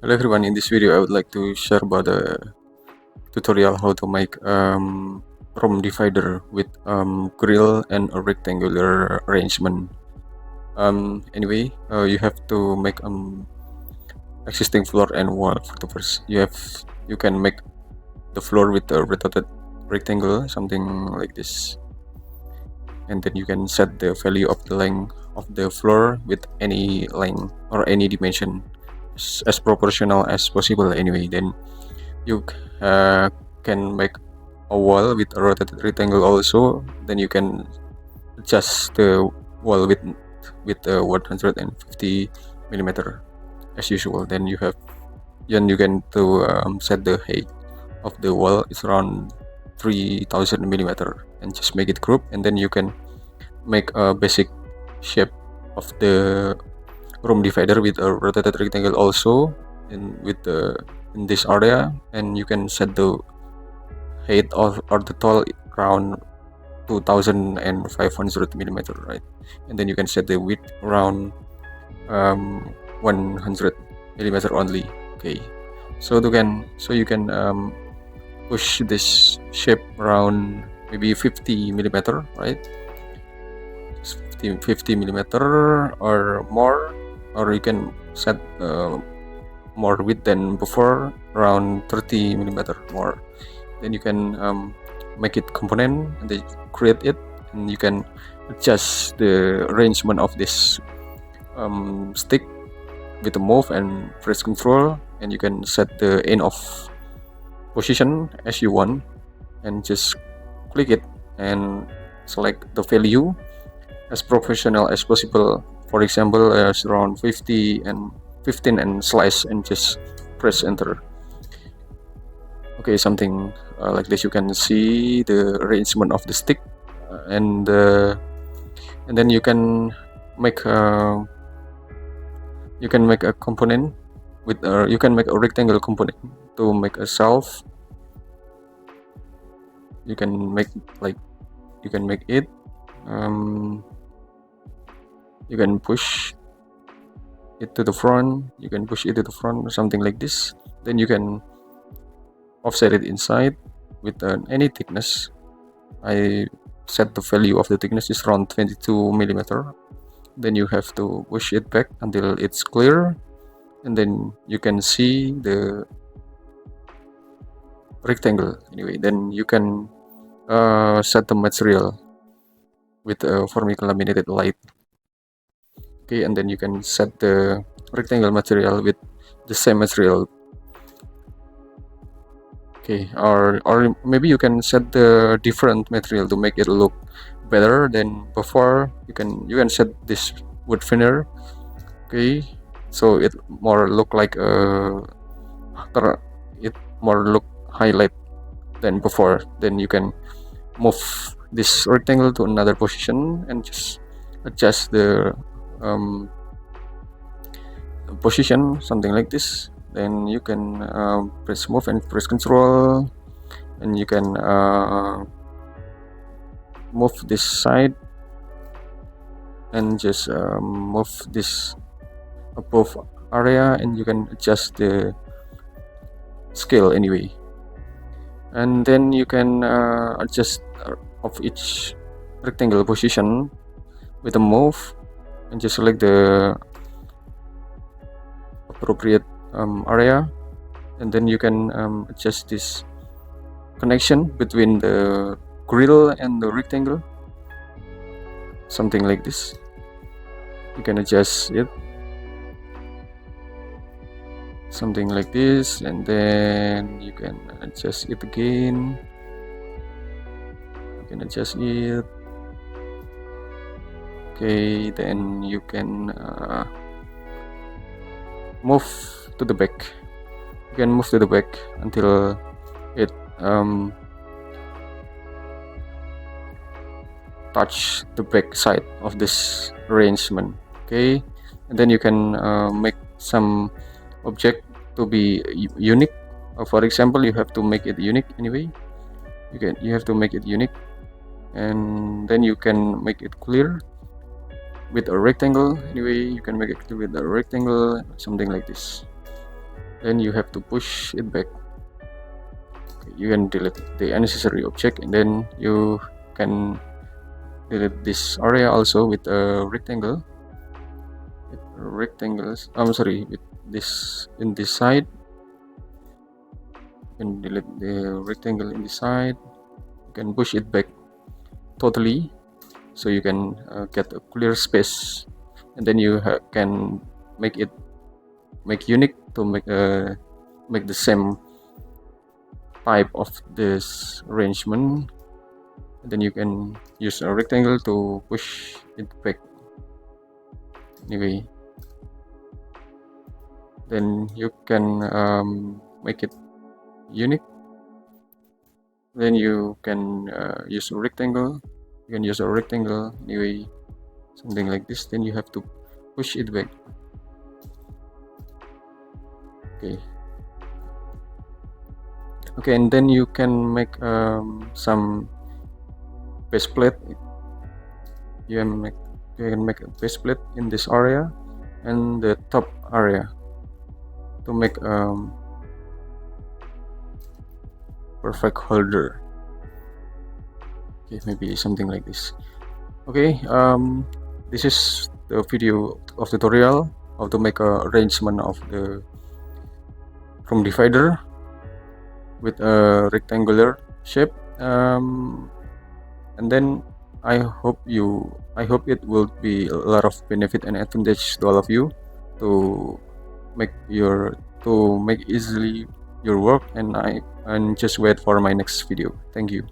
Hello everyone, in this video I would like to share about a tutorial how to make room divider with grill and a rectangular arrangement. You have to make existing floor and wall for the first. You can make the floor with a rotated rectangle, something like this, and then you can set the value of the length of the floor with any length or any dimension as proportional as possible. Then you can make a wall with a rotated rectangle also. Then you can adjust the wall with 150 millimeter as usual. Then you can set the height of the wall is around 3000 millimeter and just make it group, and then you can make a basic shape of the room divider with a rotated rectangle also in this area, and you can set the height or the tall around 2500 millimeter, right? And then you can set the width around 100 millimeter only. Okay, so you can push this shape around maybe 50 millimeter, right? 50 millimeter or more, or you can set more width than before, around 30 millimeter more. Then you can make it component and then create it, and you can adjust the arrangement of this stick with the move and press control, and you can set the end of position as you want, and just click it and select the value as professional as possible. For example, as around 50 and 15 and slash, and just press enter. Okay, something like this. You can see the arrangement of the stick, and then you can make a component with you can make a rectangle component to make a shelf. You can make it. You can push it to the front. You can push it to the front or something like this. Then you can offset it inside with any thickness. I set the value of the thickness is around 22 millimeter. Then you have to push it back until it's clear, and then you can see the rectangle. Then you can set the material with a formic laminated light. Okay, and then you can set the rectangle material with the same material. Okay, or maybe you can set the different material to make it look better than before. You can set this wood veneer. Okay, so it more look like it more look highlight than before. Then you can move this rectangle to another position and just adjust the position, something like this. Then you can press move and press control, and you can move this side and just move this above area, and you can adjust the scale anyway. And then you can adjust of each rectangle position with a move, and just select the appropriate area, and then you can adjust this connection between the grill and the rectangle, something like this. You can adjust it something like this, and then you can adjust it again. You can adjust it. Okay, then you can move to the back. You can move to the back until it touch the back side of this arrangement. Okay, and then you can make some object to be unique. For example, you have to make it unique anyway. You have to make it unique, and then you can make it clear with a rectangle. Anyway, you can make it clear with a rectangle, something like this. then you have to push it back. You can delete the unnecessary object, and then you can delete this area also with a rectangle. With this in this side. You can delete the rectangle in the side. You can push it back totally, so you can get a clear space, and then you can make unique to make the same type of this arrangement. And then you can use a rectangle to push it back. Anyway, then you can make it unique. Then you can use a rectangle. You can use a rectangle anyway, something like this. Then you have to push it back. Okay, and then you can make some base plate. You can make a base plate in this area and the top area to make perfect holder. Okay, maybe something like this. Okay, this is the video of tutorial how to make a arrangement of the room divider with a rectangular shape, and then I hope it will be a lot of benefit and advantage to all of you to make easily your work, and just wait for my next video. Thank you.